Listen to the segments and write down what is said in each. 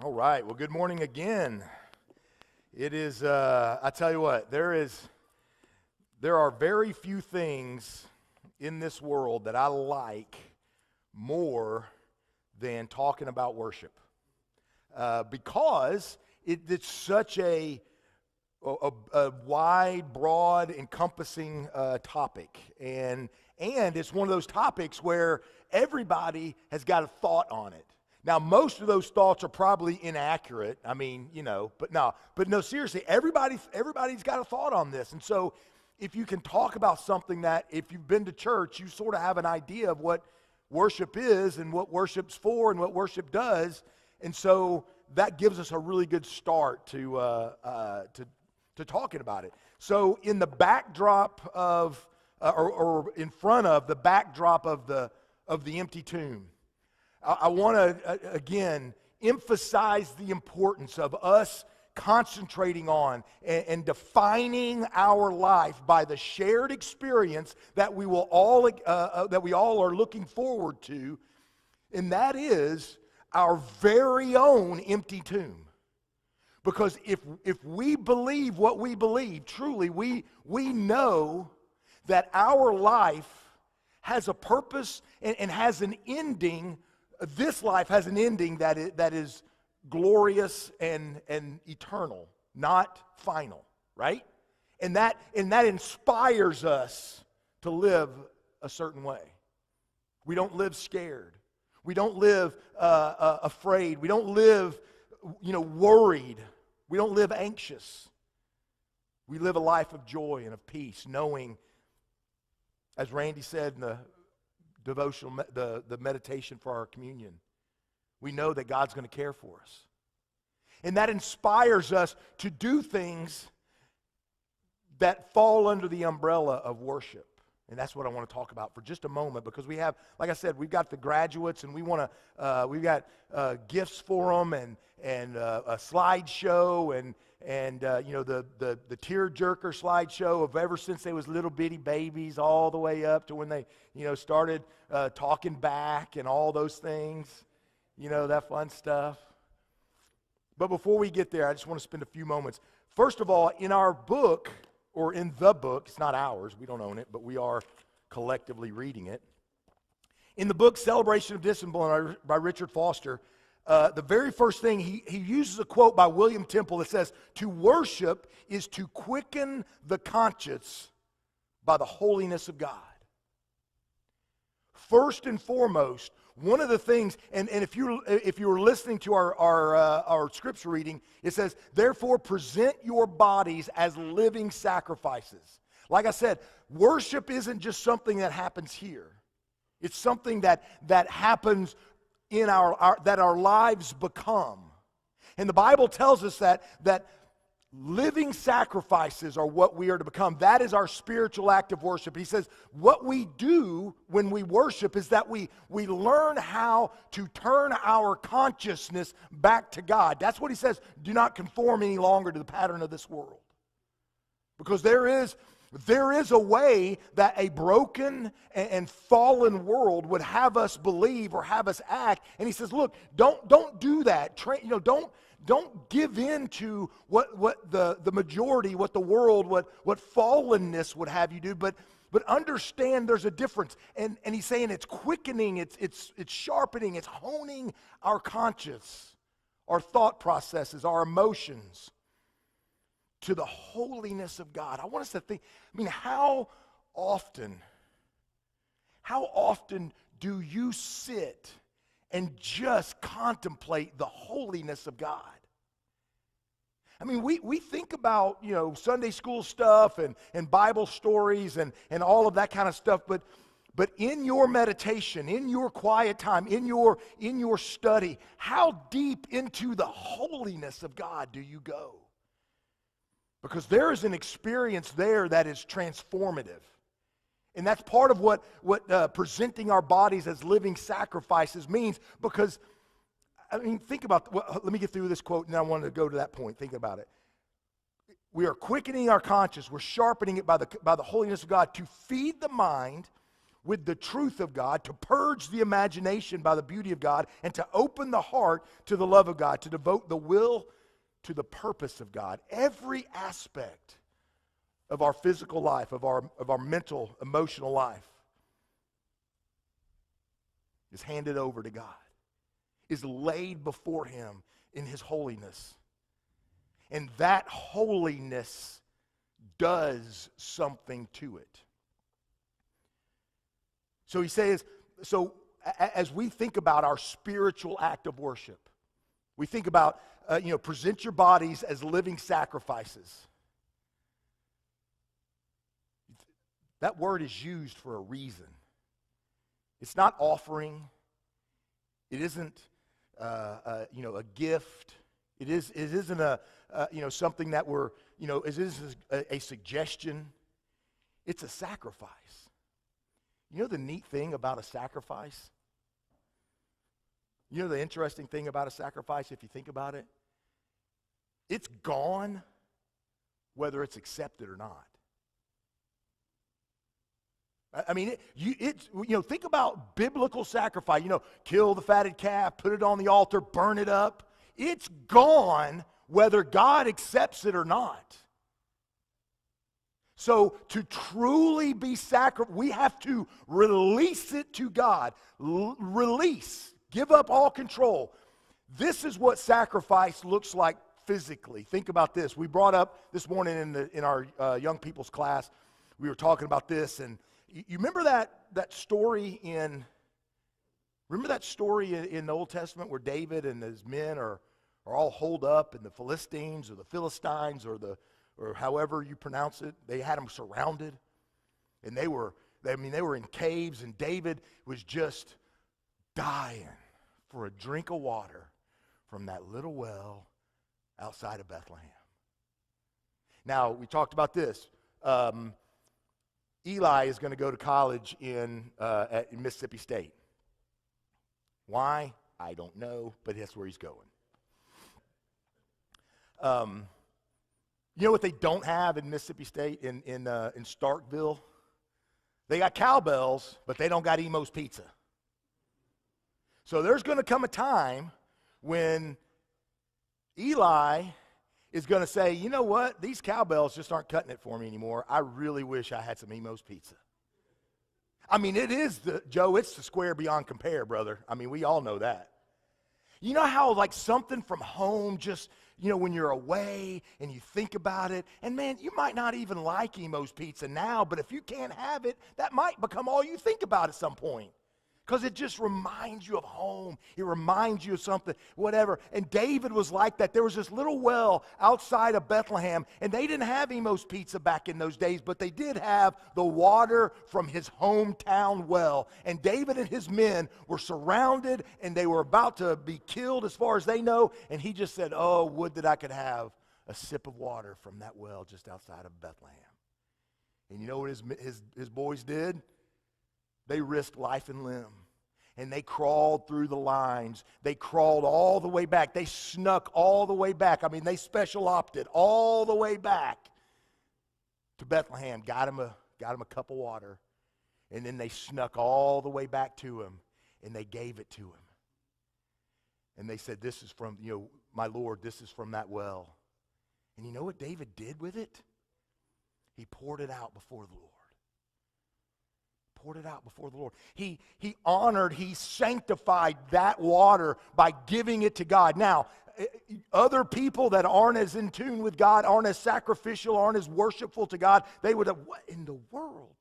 All right. Well, good morning again. It is, I tell you what, there are very few things in this world that I like more than talking about worship. Because it's such a wide, broad, encompassing topic. And it's one of those topics where everybody has got a thought on it. Now, most of those thoughts are probably inaccurate. I mean, but no, seriously, everybody's got a thought on this. And so if you can talk about something that, if you've been to church, you sort of have an idea of what worship is and what worship's for and what worship does. And so that gives us a really good start to talking about it. So in the backdrop of, or in front of the backdrop of the empty tomb, I want to, again, emphasize the importance of us concentrating on and defining our life by the shared experience that we all are looking forward to, and that is our very own empty tomb. Because if we believe what we believe, truly, we know that our life has a purpose and has an ending. This life has an ending that is glorious and eternal, not final, right? And that inspires us to live a certain way. We don't live scared. We don't live afraid. We don't live, worried. We don't live anxious. We live a life of joy and of peace, knowing, as Randy said in the devotional, the meditation for our communion, we know that God's going to care for us. And that inspires us to do things that fall under the umbrella of worship. And that's what I want to talk about for just a moment, because we have, like I said, we've got the graduates, and we've got gifts for them, and a slideshow, and the tear-jerker slideshow of ever since they was little bitty babies all the way up to when they, started talking back and all those things, that fun stuff. But before we get there, I just want to spend a few moments. First of all, in our book, or in the book, it's not ours, we don't own it, but we are collectively reading it. In the book, Celebration of Discipline by Richard Foster, the very first thing, he uses a quote by William Temple that says, "To worship is to quicken the conscience by the holiness of God." First and foremost, one of the things, and if you were listening to our scripture reading, it says, "Therefore present your bodies as living sacrifices." Like I said, worship isn't just something that happens here. It's something that happens in that our lives become. And the Bible tells us that living sacrifices are what we are to become. That is our spiritual act of worship. He says what we do when we worship is that we learn how to turn our consciousness back to God. That's what he says. Do not conform any longer to the pattern of this world. Because there is a way that a broken and fallen world would have us believe or have us act. And he says, look, don't do that. Don't give in to what the majority, what the world, what fallenness would have you do, but understand there's a difference. And he's saying it's quickening, it's sharpening, it's honing our conscience, our thought processes, our emotions to the holiness of God. I want us to think, how often do you sit and just contemplate the holiness of God? We think about, Sunday school stuff and Bible stories and all of that kind of stuff, but in your meditation, in your quiet time, in your study, how deep into the holiness of God do you go? Because there is an experience there that is transformative. And that's part of what presenting our bodies as living sacrifices means. Because, think about, let me get through this quote, and then I wanted to go to that point. Think about it. We are quickening our conscience. We're sharpening it by the holiness of God to feed the mind with the truth of God, to purge the imagination by the beauty of God, and to open the heart to the love of God, to devote the will to the purpose of God. Every aspect of our physical life, of our mental, emotional life, is handed over to God, is laid before Him in His holiness. And that holiness does something to it. So he says, as we think about our spiritual act of worship, we think about, present your bodies as living sacrifices. That word is used for a reason. It's not offering. It isn't, a gift. It isn't something that it isn't a suggestion. It's a sacrifice. You know the neat thing about a sacrifice? You know the interesting thing about a sacrifice, if you think about it? It's gone whether it's accepted or not. I mean, think about biblical sacrifice. Kill the fatted calf, put it on the altar, burn it up. It's gone whether God accepts it or not. So to truly be sacrificed, we have to release it to God. Release. Give up all control. This is what sacrifice looks like physically. Think about this. We brought up this morning in our young people's class, we were talking about this, and you remember that story in the Old Testament where David and his men are all holed up, and the Philistines or the Philistines or however you pronounce it, they had them surrounded, and they were in caves, and David was just dying for a drink of water from that little well outside of Bethlehem. Now, we talked about this. Eli is going to go to college in Mississippi State. Why? I don't know, but that's where he's going. You know what they don't have in Mississippi State, in Starkville? They got cowbells, but they don't got Emo's Pizza. So there's going to come a time when Eli is going to say, you know what? These cowbells just aren't cutting it for me anymore. I really wish I had some Emo's Pizza. I mean, it's the square beyond compare, brother. I mean, we all know that. You know how like something from home just, when you're away and you think about it, and man, you might not even like Emo's Pizza now, but if you can't have it, that might become all you think about at some point. Because it just reminds you of home. It reminds you of something, whatever. And David was like that. There was this little well outside of Bethlehem, and they didn't have Emo's Pizza back in those days, but they did have the water from his hometown well. And David and his men were surrounded, and they were about to be killed as far as they know. And he just said, oh, would that I could have a sip of water from that well just outside of Bethlehem. And you know what his boys did? They risked life and limb, and they crawled through the lines. They crawled all the way back. They snuck all the way back. I mean, they special opted all the way back to Bethlehem, got him a cup of water, and then they snuck all the way back to him, and they gave it to him. And they said, this is from, my Lord, this is from that well. And you know what David did with it? He poured it out before the Lord. Poured it out before the Lord. He honored, he sanctified that water by giving it to God. Now, other people that aren't as in tune with God, aren't as sacrificial, aren't as worshipful to God, they would have, what in the world?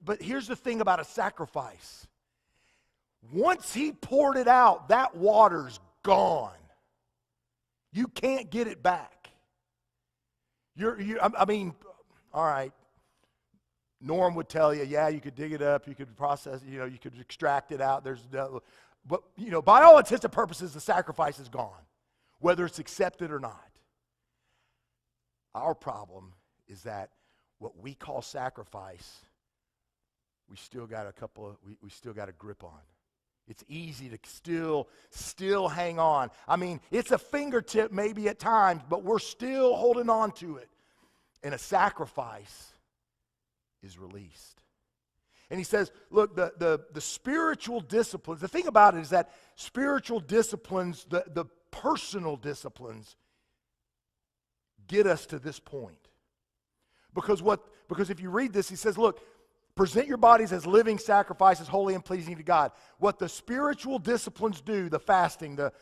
But here's the thing about a sacrifice. Once he poured it out, that water's gone. You can't get it back. All right. Norm would tell you, yeah, you could dig it up, you could process, you could extract it out. But by all intents and purposes, the sacrifice is gone, whether it's accepted or not. Our problem is that what we call sacrifice, we still got a grip on. It's easy to still hang on. I mean, it's a fingertip maybe at times, but we're still holding on to it. And a sacrifice is released. And he says, look, the spiritual disciplines, the thing about it is that spiritual disciplines, the personal disciplines, get us to this point. Because if you read this, he says, look, present your bodies as living sacrifices, holy and pleasing to God. What the spiritual disciplines do, the fasting, the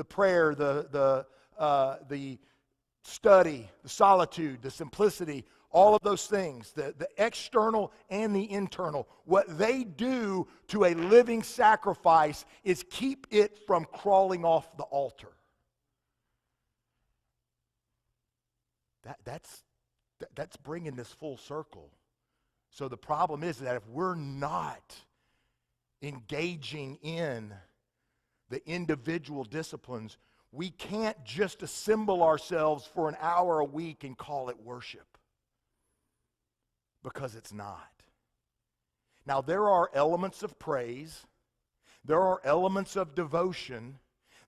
prayer, the study, the solitude, the simplicity, all of those things, the external and the internal, what they do to a living sacrifice is keep it from crawling off the altar. That's bringing this full circle. So the problem is that if we're not engaging in the individual disciplines, we can't just assemble ourselves for an hour a week and call it worship. Because it's not. Now, there are elements of praise. There are elements of devotion.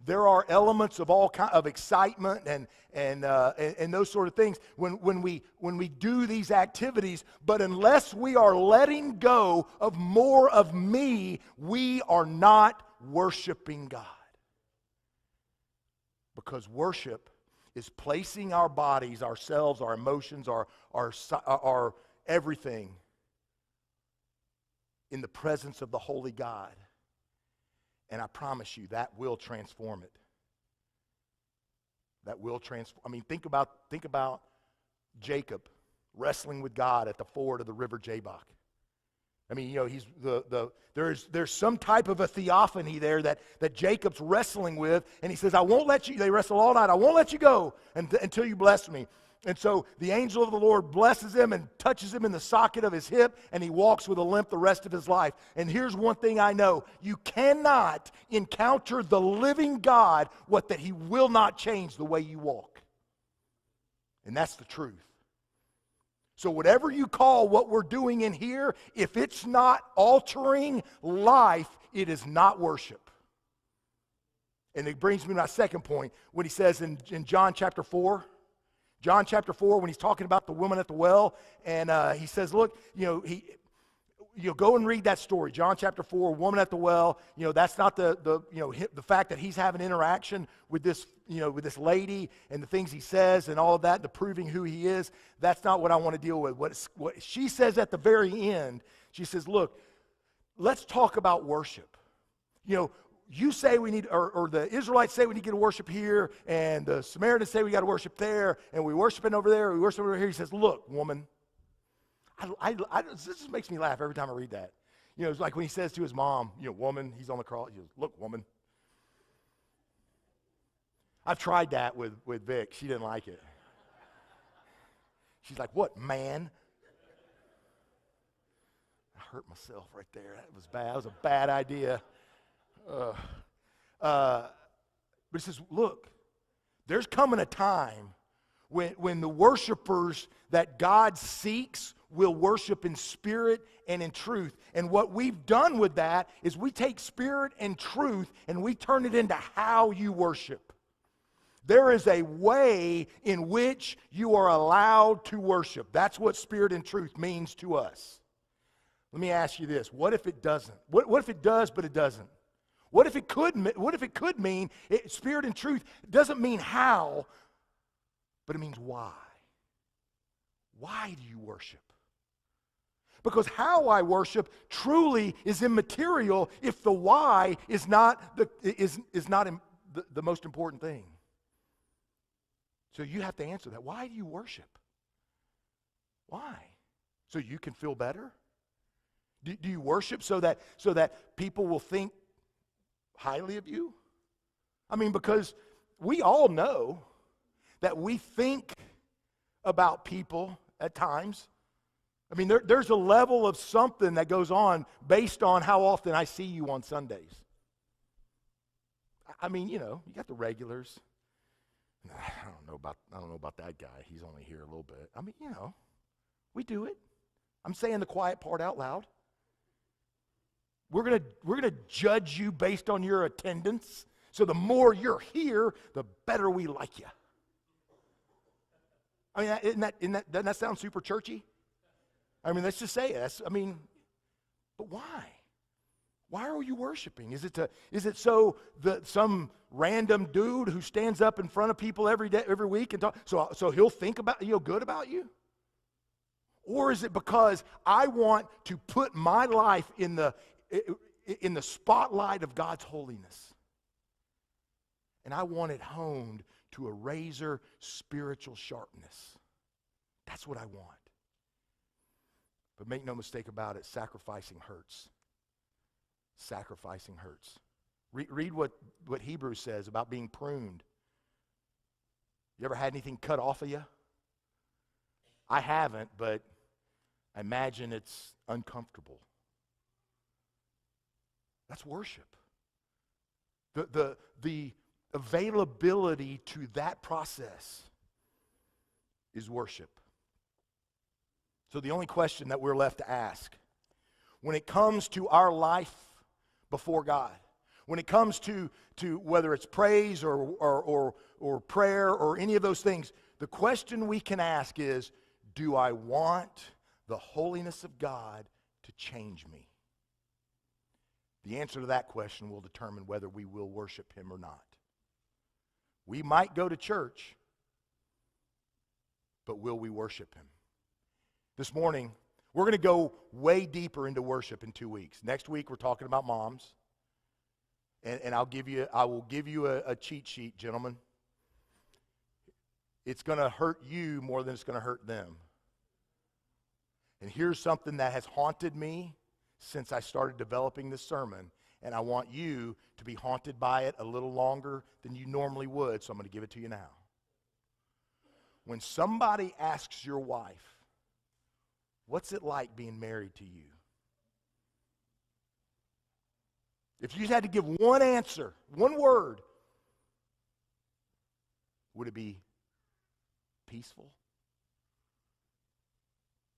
There are elements of all kind of excitement and those sort of things when we do these activities. But unless we are letting go of more of me, we are not worshiping God. Because worship is placing our bodies, ourselves, our emotions, our everything in the presence of the holy God. And I promise you, that will transform it. That will transform. I mean, think about Jacob wrestling with God at the ford of the river Jabbok. I mean, he's there's some type of a theophany there that Jacob's wrestling with, and he says, I won't let you, they wrestle all night, I won't let you go until you bless me. And so the angel of the Lord blesses him and touches him in the socket of his hip, and he walks with a limp the rest of his life. And here's one thing I know. You cannot encounter the living God that he will not change the way you walk. And that's the truth. So whatever you call what we're doing in here, if it's not altering life, it is not worship. And it brings me to my second point, when he says in John chapter 4, when he's talking about the woman at the well, and he says, look, go and read that story. John chapter 4, woman at the well. That's not the fact that he's having interaction with this lady and the things he says and all of that, the proving who he is. That's not what I want to deal with. What she says at the very end, she says, look, let's talk about worship. You say we need, or the Israelites say we need to get to worship here, and the Samaritans say we got to worship there, and we worshiping over there, we worship over here. He says, look, woman, this just makes me laugh every time I read that. It's like when he says to his mom, woman, he's on the cross. He goes, look, woman. I've tried that with Vic. She didn't like it. She's like, what, man? I hurt myself right there. That was bad. That was a bad idea. But he says, look, there's coming a time when the worshipers that God seeks will worship in spirit and in truth. And what we've done with that is we take spirit and truth and we turn it into how you worship. There is a way in which you are allowed to worship. That's what spirit and truth means to us. Let me ask you this. What if it doesn't? What if it does, but it doesn't? What if it could mean spirit and truth doesn't mean how, but it means why? Why do you worship? Because how I worship truly is immaterial if the why is not the most important thing. So you have to answer that. Why do you worship? Why? So you can feel better? Do you worship so that people will think highly of you? I mean, because we all know that we think about people at times. I mean, there's a level of something that goes on based on how often I see you on Sundays. I mean, you got the regulars. I don't know about that guy. He's only here a little bit. I mean, we do it. I'm saying the quiet part out loud. We're gonna judge you based on your attendance. So the more you're here, the better we like you. I mean, doesn't that sound super churchy? I mean, let's just say it. But why? Why are you worshiping? Is it so that some random dude who stands up in front of people every week and talk, so he'll think about good about you? Or is it because I want to put my life in the spotlight of God's holiness? And I want it honed to a razor spiritual sharpness. That's what I want. But make no mistake about it, sacrificing hurts. Sacrificing hurts. Read what Hebrews says about being pruned. You ever had anything cut off of you? I haven't, but I imagine it's uncomfortable. That's worship. The availability to that process is worship. So the only question that we're left to ask, when it comes to our life before God, when it comes to whether it's praise or prayer or any of those things, the question we can ask is, do I want the holiness of God to change me? The answer to that question will determine whether we will worship Him or not. We might go to church, but will we worship Him? This morning, we're going to go way deeper into worship in 2 weeks. Next week, we're talking about moms. And I will give you a cheat sheet, gentlemen. It's going to hurt you more than it's going to hurt them. And here's something that has haunted me since I started developing this sermon, and I want you to be haunted by it a little longer than you normally would, so I'm going to give it to you now. When somebody asks your wife, what's it like being married to you? If you had to give one answer, one word, would it be peaceful?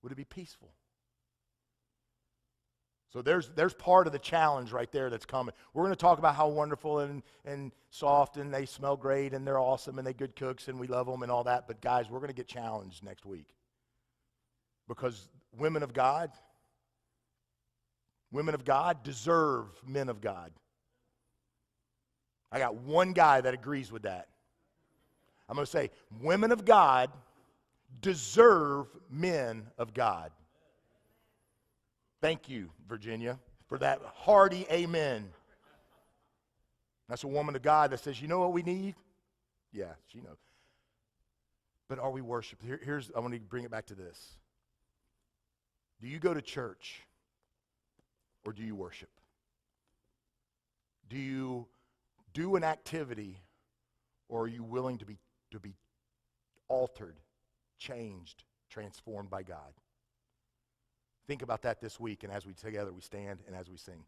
Would it be peaceful? So there's part of the challenge right there that's coming. We're going to talk about how wonderful and soft and they smell great and they're awesome and they're good cooks and we love them and all that. But guys, we're going to get challenged next week. Because women of God deserve men of God. I got one guy that agrees with that. I'm going to say, women of God deserve men of God. Thank you, Virginia, for that hearty amen. That's a woman of God that says, you know what we need? Yeah, she knows. But are we worshiping? I want to bring it back to this. Do you go to church or do you worship? Do you do an activity or are you willing to be altered, changed, transformed by God? Think about that this week, and as we together we stand and as we sing.